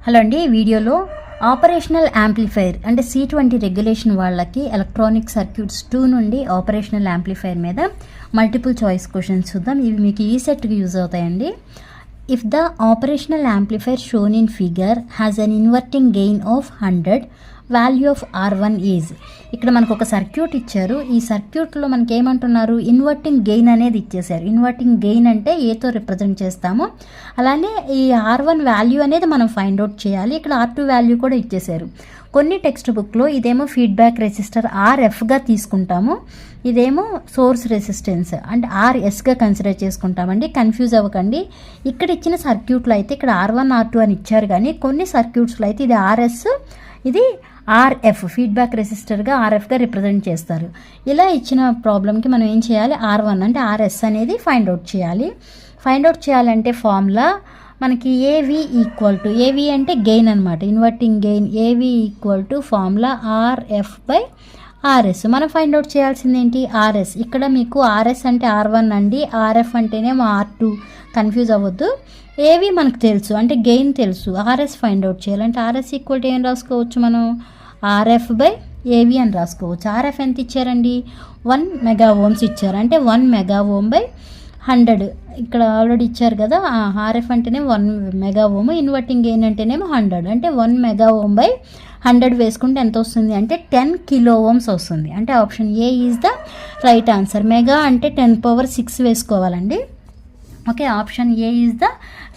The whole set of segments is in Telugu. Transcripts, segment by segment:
హలో అండి, ఈ వీడియోలో ఆపరేషనల్ యాంప్లిఫైర్ అంటే C20 రెగ్యులేషన్ వాళ్ళకి ఎలక్ట్రానిక్ సర్క్యూట్స్ 2 నుండి ఆపరేషనల్ యాంప్లిఫైర్ మీద మల్టిపుల్ చాయిస్ క్వశ్చన్స్ చూద్దాం. ఇవి మీకు ఈ సెట్కి యూజ్ అవుతాయండి. If the operational amplifier shown in figure has an inverting gain of 100, value of R1 is. ఇక్కడ మనకు ఒక సర్క్యూట్ ఇచ్చారు. ఈ సర్క్యూట్లో మనకి ఏమంటున్నారు, ఇన్వర్టింగ్ గెయిన్ అనేది ఇచ్చేసారు. ఇన్వర్టింగ్ గెయిన్ అంటే ఏతో రిప్రజెంట్ చేస్తాము. అలానే ఈ R1 వాల్యూ అనేది మనం ఫైండ్ అవుట్ చేయాలి. ఇక్కడ R2 వాల్యూ కూడా ఇచ్చేసారు. కొన్ని టెక్స్ట్ బుక్లో ఇదేమో ఫీడ్బ్యాక్ రెసిస్టర్ RFగా తీసుకుంటాము, ఇదేమో సోర్స్ రెసిస్టెన్స్ అంటే RSగా కన్సిడర్ చేసుకుంటామండి. కన్ఫ్యూజ్ అవ్వకండి. ఇక్కడ ఇచ్చిన సర్క్యూట్లో అయితే ఇక్కడ R1 R2 అని ఇచ్చారు, కానీ కొన్ని సర్క్యూట్స్లో అయితే ఇది RS, ఇది RF ఫీడ్బ్యాక్ రెసిస్టర్గా RFగా రిప్రజెంట్ చేస్తారు. ఇలా ఇచ్చిన ప్రాబ్లంకి మనం ఏం చేయాలి, R1 అంటే RS అనేది ఫైండ్ అవుట్ చేయాలి. ఫైండ్ అవుట్ చేయాలంటే ఫార్ములా మనకి AV ఈక్వల్ టు, AV అంటే గెయిన్ అనమాట, inverting gain. AV equal to formula RF/RS. మనం ఫైండ్ అవుట్ చేయాల్సింది ఏంటి, RS. ఇక్కడ మీకు RS అంటే R1 అండి, RF అంటేనేమో R2. కన్ఫ్యూజ్ అవ్వద్దు. AV మనకు తెలుసు అంటే గెయిన్ తెలుసు. RS ఫైండ్ అవుట్ చేయాలంటే RS ఈక్వల్ టు ఏం రాసుకోవచ్చు, మనం RF/AV అని రాసుకోవచ్చు. RF ఎంత ఇచ్చారండి, 1 మెగా ఓమ్స్ ఇచ్చారు. అంటే 1 మెగా ఓమ్/100 ఇక్కడ ఆల్రెడీ ఇచ్చారు కదా. RF అంటేనే 1 మెగా ఓమ్, ఇన్వర్టింగ్ గెయిన్ అంటేనేమో 100. అంటే 1 మెగా ఓమ్/100 వేసుకుంటే ఎంత వస్తుంది అంటే 10 కిలో ఓమ్స్ వస్తుంది. అంటే option A is the right answer. Mega అంటే 10⁻6 వేసుకోవాలండి. Okay, option A is the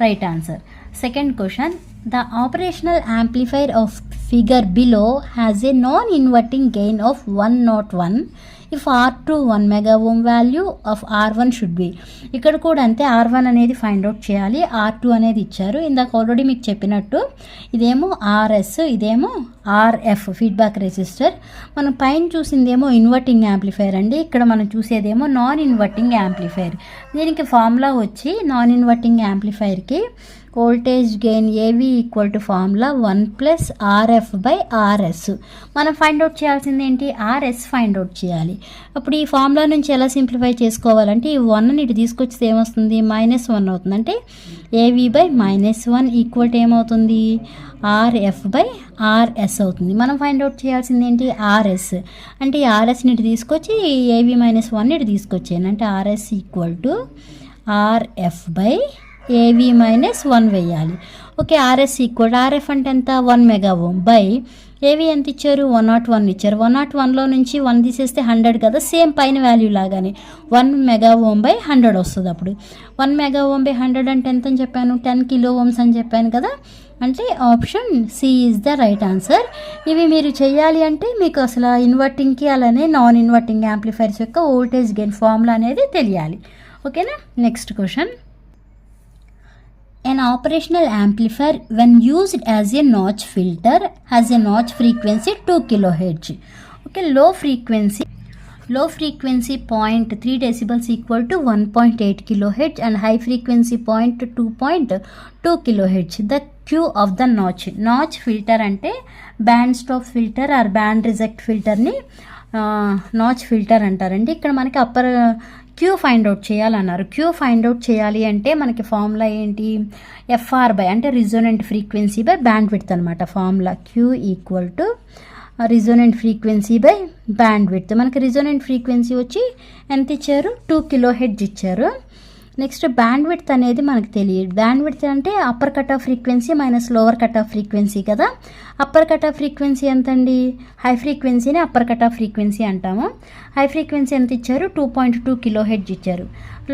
right answer. Second question, the operational amplifier of figure below has a non inverting gain of 101 if R2 1 mega ohm, value of R1 should be. ఇక్కడ కూడా అంతే, R1 అనేది ఫైండ్ అవుట్ చేయాలి, R2 అనేది ఇచ్చారు. ఇందాక ఆల్రెడీ మీకు చెప్పినట్టు ఇదేమో RS, ఇదేమో RF ఫీడ్బ్యాక్ రెసిస్టర్. మనం పైన చూసిందేమో ఇన్వర్టింగ్ యాంప్లిఫైర్ అండి, ఇక్కడ మనం చూసేదేమో నాన్ ఇన్వర్టింగ్ యాంప్లిఫైర్. దీనికి ఫార్ములా వచ్చి నాన్ ఇన్వర్టింగ్ యాంప్లిఫైర్కి voltage gain AV equal to formula 1 + RF/RS. మనం ఫైండ్ అవుట్ చేయాల్సింది ఏంటి, RS ఫైండ్ అవుట్ చేయాలి. అప్పుడు ఈ ఫార్ములా నుంచి ఎలా సింప్లిఫై చేసుకోవాలంటే ఈ 1ని ఇటు తీసుకొచ్చితే ఏమొస్తుంది, -1 అవుతుంది. అంటే AV/-1 ఈక్వల్ టు ఏమవుతుంది, RF/RS అవుతుంది. మనం ఫైండ్ అవుట్ చేయాల్సింది ఏంటి, RS. అంటే ఈ RSని ఇటు తీసుకొచ్చి AV-1ని ఇటు తీసుకొచ్చేయండి. అంటే RS ఈక్వల్ టు RF/AV-1 వేయాలి. ఓకే, RS ఈక్వల్, RF అంటే ఎంత, 1 మెగా ఓమ్ బై AV ఎంత ఇచ్చారు, 101 ఇచ్చారు. 101లో నుంచి 1 తీసేస్తే 100 కదా, సేమ్ పైన వాల్యూ లాగానే 1 మెగా ఓమ్/100 వస్తుంది. అప్పుడు 1 మెగా ఓమ్/100 అంటే ఎంత అని చెప్పాను, 10 కిలో ఓమ్స్ అని చెప్పాను కదా. అంటే option C is the right answer. ఇవి మీరు చేయాలి అంటే మీకు అసలు ఇన్వర్టింగ్కి అలానే నాన్ ఇన్వర్టింగ్ యాంప్లిఫైర్స్ యొక్క వోల్టేజ్ గెయిన్ ఫార్ములా అనేది తెలియాలి. ఓకేనా. Next question, an operational amplifier when used as a notch filter has a notch frequency 2 kHz. Okay, low frequency 0.3 decibels equal to 1.8 kHz and high frequency 2.2 kHz. The Q of the notch filter అంటే band stop filter or band reject ఫిల్టర్ని నాచ్ ఫిల్టర్ అంటారండి. ఇక్కడ మనకి అప్పర్ క్యూ ఫైండ్ అవుట్ చేయాలన్నారు. క్యూ ఫైండ్ అవుట్ చేయాలి అంటే మనకి ఫార్ములా ఏంటి, FR అంటే resonant frequency by bandwidth అనమాట. Formula Q equal to resonant frequency by bandwidth. మనకి రిజోనెంట్ ఫ్రీక్వెన్సీ వచ్చి ఎంత ఇచ్చారు, 2 kHz ఇచ్చారు. నెక్స్ట్ బ్యాండ్ విడ్త్ అనేది మనకు తెలియదు. బ్యాండ్ విడ్త్ అంటే upper cut off frequency minus lower cut off frequency కదా. అప్పర్ కట్ ఆఫ్ ఫ్రీక్వెన్సీ ఎంత అండి, హై ఫ్రీక్వెన్సీని అప్పర్ కట్ ఆఫ్ ఫ్రీక్వెన్సీ అంటాము. హై ఫ్రీక్వెన్సీ ఎంత ఇచ్చారు, 2.2 kHz ఇచ్చారు.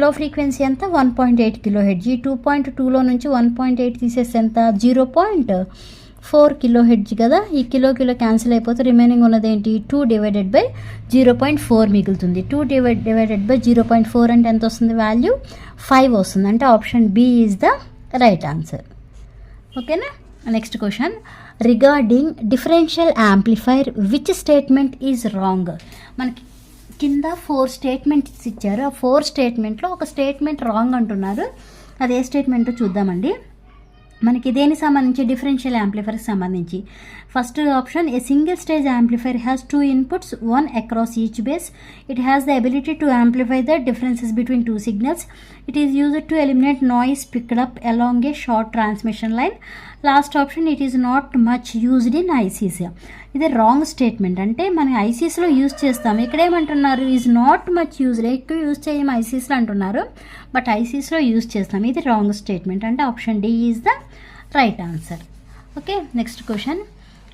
లో ఫ్రీక్వెన్సీ ఎంత, 1.8 kHz. ఈ 2.2లో నుంచి 1.8 తీసేస్తే ఎంత, 0.4 kHz కదా. ఈ కిలో క్యాన్సిల్ అయిపోతే రిమైనింగ్ ఉన్నది ఏంటి, 2/0.4 మిగులుతుంది. 2/0.4 అంటే ఎంత వస్తుంది, వాల్యూ 5 వస్తుంది. అంటే option B is the right answer. ఓకేనా. Next question, regarding differential amplifier which statement is wrong. మనకి కింద 4 స్టేట్మెంట్స్ ఇచ్చారు. ఆ 4 స్టేట్మెంట్లో ఒక స్టేట్మెంట్ రాంగ్ అంటున్నారు. అది ఏ స్టేట్మెంటో చూద్దామండి. మనకి దేనికి సంబంధించి డిఫరెన్షియల్ యాంప్లిఫైర్కి సంబంధించి first option a single stage amplifier has 2 inputs, 1 across each base. It has the ability to amplify the differences between 2 signals. It is used to eliminate noise picked up along A short transmission line. Last option it is not much used in ICs. ఇది రాంగ్ స్టేట్మెంట్. అంటే మనం ఐసీస్లో యూజ్ చేస్తాం, ఇక్కడ ఏమంటున్నారు ఈజ్ నాట్ మచ్ యూజ్డ్, ఎక్కువ యూజ్ చేయము ఐసీస్లో అంటున్నారు, బట్ ఐసీస్లో యూజ్ చేస్తాం. ఇది రాంగ్ స్టేట్మెంట్. అంటే option D is the right answer. Okay, next question.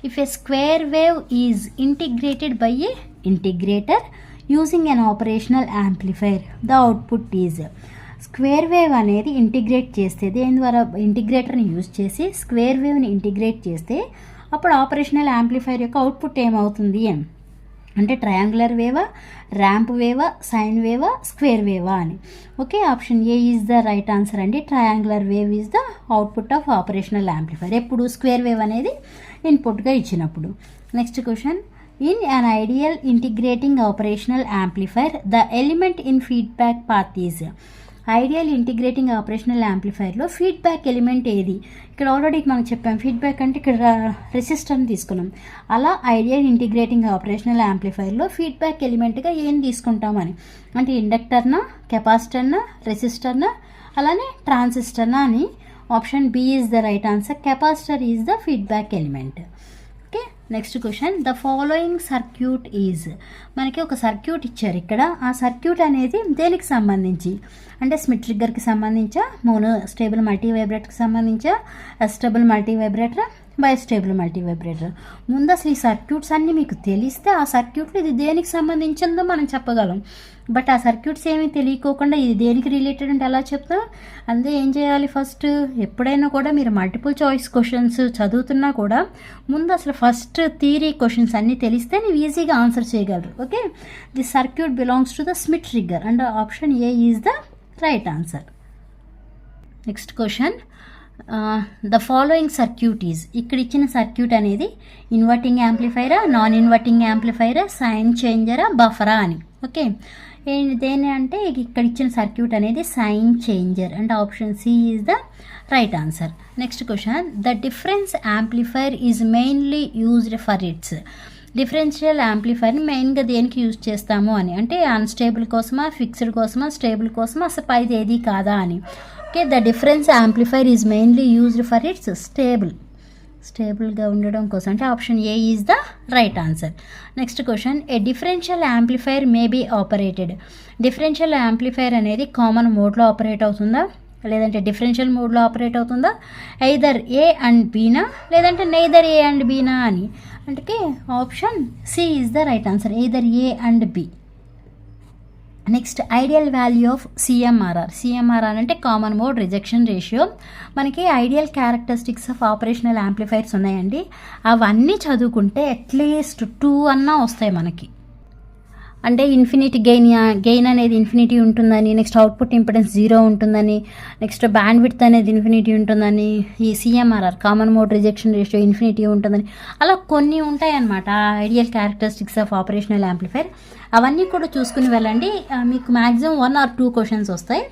If a square wave is integrated by a integrator using an operational amplifier, the output is. Square wave అనేది ఇంటిగ్రేట్ చేస్తే, దేని ద్వారా ఇంటిగ్రేటర్ని యూజ్ చేసి స్క్వేర్ వేవ్ని ఇంటిగ్రేట్ చేస్తే అప్పుడు ఆపరేషనల్ యాంప్లిఫైర్ యొక్క అవుట్పుట్ ఏమవుతుంది అంటే ట్రయాంగులర్ వేవా, ర్యాంప్ వేవా, సైన్ వేవా, స్క్వేర్ వేవా అని. Okay, option A is the right answer అండి. Triangular wave is the output of operational amplifier, ఎప్పుడు స్క్వేర్ వేవ్ అనేది ఇన్పుట్గా ఇచ్చినప్పుడు. Next question. In an ideal integrating operational amplifier the element in feedback path is. Ideal integrating operational యాంప్లిఫైర్లో ఫీడ్బ్యాక్ ఎలిమెంట్ ఏది? ఇక్కడ ఆల్రెడీ మనం చెప్పాం ఫీడ్బ్యాక్ అంటే ఇక్కడ రెసిస్టర్ని తీసుకున్నాం. అలా ఐడియల్ ఇంటిగ్రేటింగ్ ఆపరేషనల్ యాంప్లిఫైర్లో ఫీడ్బ్యాక్ ఎలిమెంట్గా ఏం తీసుకుంటామని అంటే ఇండక్టర్నా, కెపాసిటర్నా, రెసిస్టర్నా, అలానే ట్రాన్సిస్టర్నా అని. Option B is the right answer. Capacitor is the feedback element. Okay, next question. The following circuit is. మనకి ఒక సర్క్యూట్ ఇచ్చారు ఇక్కడ. ఆ సర్క్యూట్ అనేది దేనికి సంబంధించి అంటే స్మిత్ ట్రిగ్గర్కి సంబంధించా, మోనో స్టేబుల్ మల్టీ వైబ్రేటర్కి సంబంధించా, astable multivibrator, bistable multivibrator. ముందు అసలు ఈ సర్క్యూట్స్ అన్నీ మీకు తెలిస్తే ఆ సర్క్యూట్లు ఇది దేనికి సంబంధించిందో మనం చెప్పగలం. బట్ ఆ సర్క్యూట్స్ ఏమీ తెలియకోకుండా ఇది దేనికి రిలేటెడ్ అంటే ఎలా చెప్తాం? అంతే ఏం చేయాలి, ఫస్ట్ ఎప్పుడైనా కూడా మీరు మల్టిపుల్ చాయిస్ క్వశ్చన్స్ చదువుతున్నా కూడా ముందు అసలు ఫస్ట్ థియరీ క్వశ్చన్స్ అన్నీ తెలిస్తే ನೀವು ఈజీగా ఆన్సర్ చేయగలరు. Okay, the circuit belongs to the Schmitt trigger and option A is the right answer. Next question. The following circuit is. ఇక్కడ ఇచ్చిన సర్క్యూట్ అనేది ఇన్వర్టింగ్ యాంప్లిఫైరా, నాన్ ఇన్వర్టింగ్ యాంప్లిఫైరా, సైన్ చేంజరా, బఫరా అని. ఓకే, దేని అంటే ఇక్కడ ఇచ్చిన సర్క్యూట్ అనేది sign changer and option C is the right answer. Next question. The difference amplifier is mainly used for its. Differential యాంప్లిఫైర్ని మెయిన్గా దేనికి యూజ్ చేస్తాము అని అంటే అన్స్టేబుల్ కోసమా, ఫిక్స్డ్ కోసమా, స్టేబుల్ కోసమా, అసలు పైది ఏది కాదా అని. Okay, the difference amplifier is mainly used for its స్టేబుల్గా ఉండడం కోసం అంటే option A is the right answer. Next question. A differential amplifier may be operated. Differential amplifier అనేది కామన్ మోడ్లో ఆపరేట్ అవుతుందా, లేదంటే డిఫరెన్షియల్ మోడ్లో ఆపరేట్ అవుతుందా, ఐదర్ ఏ అండ్ బీనా, లేదంటే నైదర్ ఏ అండ్ బీనా అని. అంటే option C is the right answer, either A and B. Next ideal value of CMRR. CMRR అంటే కామన్ మోడ్ రిజెక్షన్ రేషియో. మనకి ideal characteristics of operational amplifiers ఉన్నాయండి. అవన్నీ చదువుకుంటే అట్లీస్ట్ 2 అన్నా వస్తాయి మనకి. అంటే ఇన్ఫినిటీ గెయిన్ అనేది ఇన్ఫినిటీ ఉంటుందని, నెక్స్ట్ అవుట్పుట్ ఇంపెడెన్స్ 0 ఉంటుందని, నెక్స్ట్ బ్యాండ్ విడ్త్ అనేది ఇన్ఫినిటీ ఉంటుందని, ఈ CMRR common mode rejection ratio infinity ఉంటుందని, అలా కొన్ని ఉంటాయన్నమాట ideal characteristics of operational amplifier. అవన్నీ కూడా చూసుకుని వెళ్ళండి. మీకు మ్యాక్సిమం 1 or 2 క్వశ్చన్స్ వస్తాయి.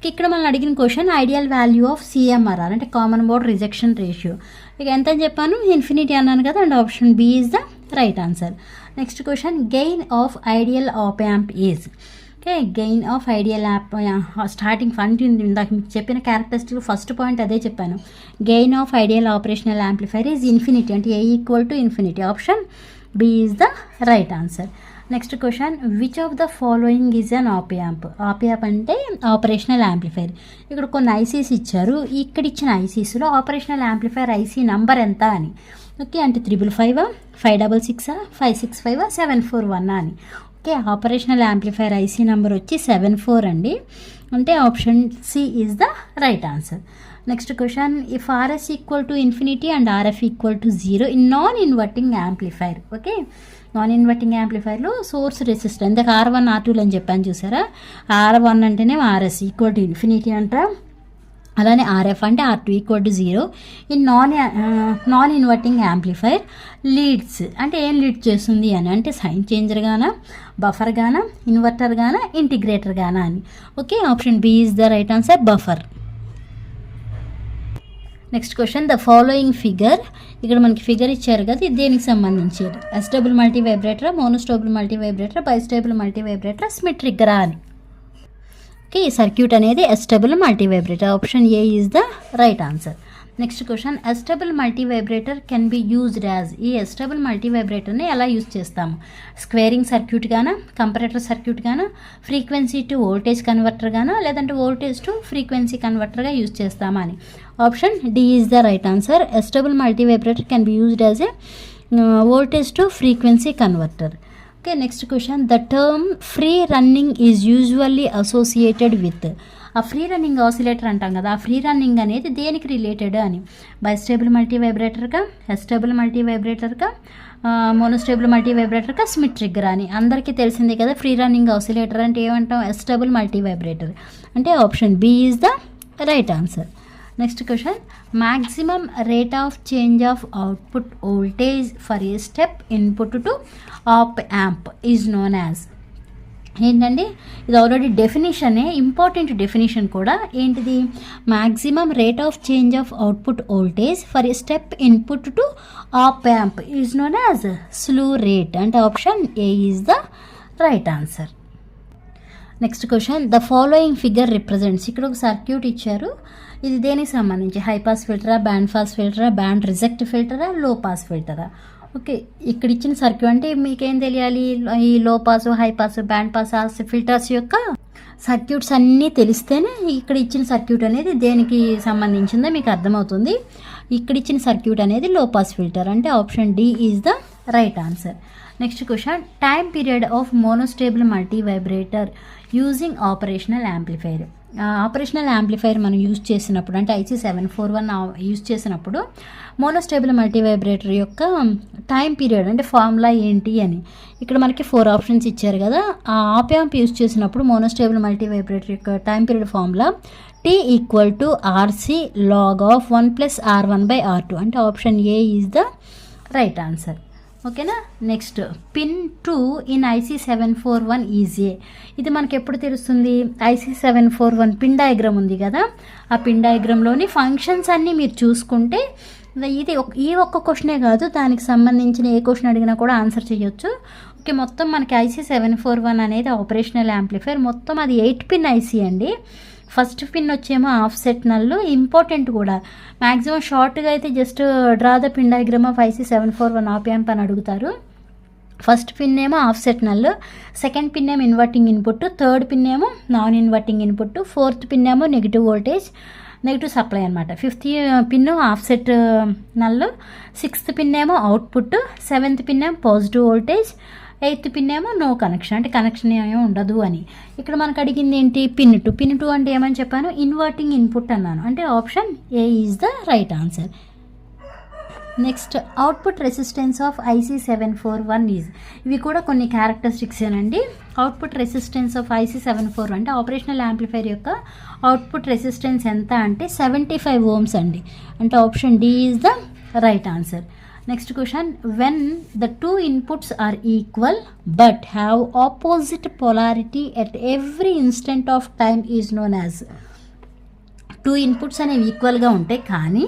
ఇక్కడ మనం అడిగిన question ideal value of CMRR అంటే కామన్ మోడ్ రిజెక్షన్ రేషియో. ఇక ఎంత అని చెప్పాను, ఇన్ఫినిటీ అన్నాను కదా, and option B is the right answer. Next question. Gain of ideal op amp is. Okay, gain of ideal op starting ఫండ్ ఇందాక మీకు చెప్పిన క్యారెక్టరిస్టిక్ ఫస్ట్ పాయింట్ అదే చెప్పాను. Gain of ideal operational amplifier is infinity అంటే A equal to infinity. Option B is the right answer. Next question. Which of the following is an op amp. Op amp అంటే ఆపరేషనల్ యాంప్లిఫైర్. ఇక్కడ కొన్ని ఐసీస్ ఇచ్చారు. ఇక్కడ ఇచ్చిన ఐసీస్లో ఆపరేషనల్ యాంప్లిఫైర్ ఐసీ నంబర్ ఎంత అని. ఓకే, అంటే 555, 566, 565, 741 అని. Okay, operational amplifier IC number వచ్చి 74 అండి. అంటే option C is the right answer. Next question. If RS equal to infinity and RF equal to 0 in non inverting amplifier. Okay, non inverting యాంప్లిఫైర్లో సోర్స్ రెసిస్టర్ ఇందాక R1 R2 అని చెప్పాను చూసారా, R1 అంటేనే ఆర్ఎస్ ఈక్వల్ టు ఇన్ఫినిటీ అంటారా, అలానే ఆర్ఎఫ్ అంటే R2 equal to 0 in non inverting amplifier leads అంటే ఏం లీడ్ చేస్తుంది అని అంటే సైన్ చేంజర్ గానా, బఫర్ గానా, ఇన్వర్టర్ గానా, ఇంటిగ్రేటర్ గానా అని. Okay, option B is the right answer, buffer. Next question, the following figure, ఇక్కడ మనకి ఫిగర్ ఇచ్చారు కదా, ఇది దేనికి సంబంధించి? Astable multivibrator, monostable multivibrator, bistable multivibrator, Schmitt ట్రిగ్గరా అని. ఓకే, ఈ సర్క్యూట్ అనేది astable multivibrator. Option A is the right answer. Next question, astable multivibrator can be used as, ఈ అస్టేబుల్ మల్టీ వైబ్రేటర్ని ఎలా యూజ్ చేస్తాము? స్క్వేరింగ్ సర్క్యూట్ గానా, కంపరేటర్ సర్క్యూట్ గానా, ఫ్రీక్వెన్సీ టు వోల్టేజ్ కన్వర్టర్ గానా, లేదంటే వోల్టేజ్ టు ఫ్రీక్వెన్సీ కన్వర్టర్గా యూజ్ చేస్తామా అని. Option D is the right answer. Astable multivibrator can be used as a voltage to frequency converter. Okay, next question, the term free running is usually associated with, ఆ ఫ్రీ రన్నింగ్ ఆసిలేటర్ అంటాం కదా, ఆ ఫ్రీ రన్నింగ్ అనేది దేనికి రిలేటెడ్ అని? బైస్టేబుల్ మల్టీ వైబ్రేటర్గా, అస్టేబుల్ మల్టీ వైబ్రేటర్గా, మోనోస్టేబుల్ మల్టీ వైబ్రేటర్గా, స్మిత్ ట్రిగ్గర్ అని. అందరికీ తెలిసిందే కదా, ఫ్రీ రన్నింగ్ ఆసిలేటర్ అంటే ఏమంటాం? Astable multivibrator. అంటే option B is the right answer. Next question, maximum rate of change of output voltage for a step input to op amp is known as. ఏంటండి, ఇది ఆల్రెడీ డెఫినేషనే, ఇంపార్టెంట్ డెఫినేషన్ కూడా. ఏంటిది? Maximum rate of change of output voltage for a step input to op amp is known as slew rate. అంటే option A is the right answer. Next question, the following figure represents, ఇక్కడ ఒక సర్క్యూట్ ఇచ్చారు, ఇది దేనికి సంబంధించి? హై పాస్ ఫిల్టరా, బ్యాండ్ పాస్ ఫిల్టరా, బ్యాండ్ రిజెక్ట్ ఫిల్టరా, లో పాస్ ఫిల్టరా? ఓకే, ఇక్కడ ఇచ్చిన సర్క్యూట్ అంటే మీకేం తెలియాలి? ఈ లో pass, high pass, band pass filters యొక్క సర్క్యూట్స్ అన్నీ తెలిస్తేనే ఇక్కడ ఇచ్చిన సర్క్యూట్ అనేది దేనికి సంబంధించిందో మీకు అర్థమవుతుంది. ఇక్కడ ఇచ్చిన సర్క్యూట్ అనేది లో పాస్ ఫిల్టర్. అంటే option D is the right answer. Next question, time period of monostable multivibrator using operational amplifier. Operational amplifier మనం యూజ్ చేసినప్పుడు, అంటే IC 741 యూజ్ చేసినప్పుడు మోనోస్టేబుల్ మల్టీ వైబ్రేటర్ యొక్క టైం పీరియడ్ అంటే ఫార్ములా ఏంటి అని. ఇక్కడ మనకి 4 ఆప్షన్స్ ఇచ్చారు కదా, ఆ ఆప్ యాంప్ యూజ్ చేసినప్పుడు మోనోస్టేబుల్ మల్టీ వైబ్రేటర్ యొక్క time period formula T = RC log of 1 + R1/R2. అంటే option A is the right answer. ఓకేనా. Next, pin 2 in IC 741 is a. ఇది మనకి ఎప్పుడు తెలుస్తుంది? IC 741 పిన్ డయాగ్రామ్ ఉంది కదా, ఆ పిన్ డయాగ్రామ్లోని ఫంక్షన్స్ అన్నీ మీరు చూసుకుంటే ఇది ఈ ఒక్క క్వశ్చనే కాదు, దానికి సంబంధించిన ఏ క్వశ్చన్ అడిగినా కూడా ఆన్సర్ చేయొచ్చు. ఓకే, మొత్తం మనకి IC 741 అనేది ఆపరేషనల్ యాంప్లిఫైర్. మొత్తం అది 8 పిన్ IC అండి. ఫస్ట్ పిన్ వచ్చేమో ఆఫ్సెట్ నల్లు, ఇంపార్టెంట్ కూడా. మ్యాక్సిమం షార్ట్గా అయితే just draw the pin diagram of IC 741 op amp అని అడుగుతారు. ఫస్ట్ పిన్ ఏమో ఆఫ్సెట్ నల్లు, సెకండ్ పిన్ ఏమో ఇన్వర్టింగ్ ఇన్పుట్, థర్డ్ పిన్ ఏమో non inverting input, fourth pin ఏమో నెగిటివ్ వోల్టేజ్, నెగిటివ్ సప్లై అనమాట. ఫిఫ్త్ పిన్ ఆఫ్సెట్ నల్లు, సిక్స్త్ పిన్ ఏమో అవుట్పుట్, సెవెంత్ పిన్ ఏమో పాజిటివ్ వోల్టేజ్, ఎయిత్ పిన్ ఏమో నో కనెక్షన్, అంటే కనెక్షన్ ఏమో ఉండదు అని. ఇక్కడ మనకు అడిగింది ఏంటి? పిన్ 2. పిన్ 2 అంటే ఏమని చెప్పాను? ఇన్వర్టింగ్ ఇన్పుట్ అన్నాను. అంటే option A is the right answer. Next, output resistance of IC 741 is. ఇవి కూడా కొన్ని క్యారెక్టరిస్టిక్స్ ఏనండి. అవుట్పుట్ రెసిస్టెన్స్ ఆఫ్ IC 741 అంటే ఆపరేషనల్ యాంప్లిఫైర్ యొక్క అవుట్పుట్ రెసిస్టెన్స్ ఎంత అంటే 75 ohms అండి. అంటే option D is the right answer. Next question, when the 2 inputs are equal but have opposite polarity at every instant of time is known as. 2 inputs అనేవి ఈక్వల్గా ఉంటాయి కానీ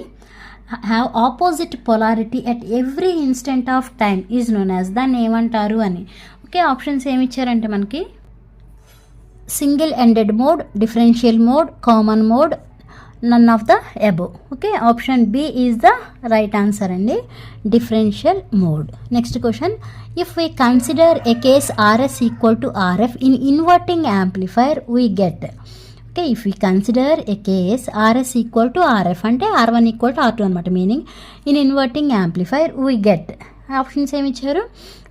have opposite polarity at every instant of time is known as. దాన్ని ఏమంటారు అని. ఓకే, ఆప్షన్స్ ఏమి ఇచ్చారంటే మనకి single ended mode, differential mode, common mode, none of the above. Okay, option B is the right answer అండి, differential mode. Next question, if we consider a case RS = RF in inverting amplifier we get. Okay, if we consider a case RS = RF అంటే R1 = R2 అనమాట. Meaning in inverting amplifier we get. Options ఏమి ఇచ్చారు?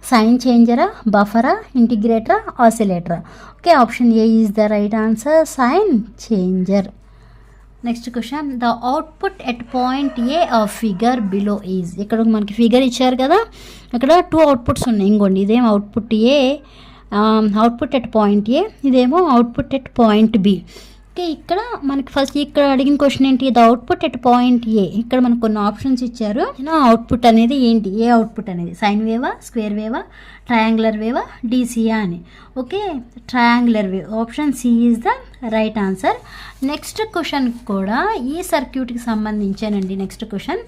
సైన్ చేంజరా, బఫరా, ఇంటిగ్రేటరా, ఆసిలేటరా. Okay, option A is the right answer, sign changer. Next question, the output at point A of figure below is. ఇక్కడ మనకి ఫిగర్ ఇచ్చారు కదా, ఇక్కడ 2 అవుట్పుట్స్ ఉన్నాయి. ఇంకోండి, ఇదేమో output A, output at point A, ఇదేమో output at point B. Okay, ఇక్కడ మనకి ఫస్ట్ ఇక్కడ అడిగిన క్వశ్చన్ ఏంటి? The output at point A. ఇక్కడ మనకు కొన్ని ఆప్షన్స్ ఇచ్చారు. అవుట్పుట్ అనేది ఏంటి? ఏ అవుట్పుట్ అనేది సైన్ వేవా, స్క్వేర్ వేవా, ట్రయాంగులర్ వేవా డీసీయా అని. Okay, triangular wave option C is the right answer. Next question కూడా ఈ సర్క్యూట్కి సంబంధించానండి. నెక్స్ట్ క్వశ్చన్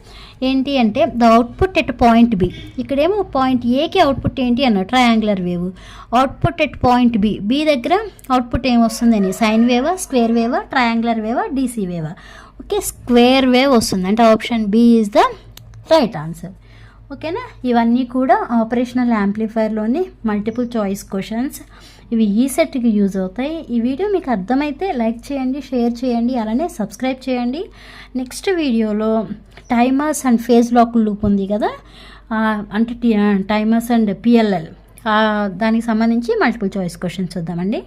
ఏంటి అంటే the output at point B. ఇక్కడేమో పాయింట్ ఏకి అవుట్పుట్ ఏంటి అన్న triangular wave. Output at point B, B దగ్గర అవుట్పుట్ ఏమొస్తుందని సైన్ వేవా, స్క్వేర్ వేవా, ట్రయాంగులర్ వేవా, డీసీ వేవా. ఓకే, స్క్వేర్ వేవ్ వస్తుంది అంటే option B is the right answer. ఓకేనా, ఇవన్నీ కూడా ఆపరేషనల్ యాంప్లిఫైర్లోని మల్టిపుల్ చాయిస్ క్వశ్చన్స్. ఇవి ఈ సెట్కి యూజ్ అవుతాయి. ఈ వీడియో మీకు అర్థమైతే లైక్ చేయండి, షేర్ చేయండి, అలానే సబ్స్క్రైబ్ చేయండి. నెక్స్ట్ వీడియోలో timers and phase lock loop ఉంది కదా, అంటే టైమర్స్ అండ్ పిఎల్ఎల్, దానికి సంబంధించి మల్టిపుల్ చాయిస్ క్వశ్చన్స్ చూద్దామండి.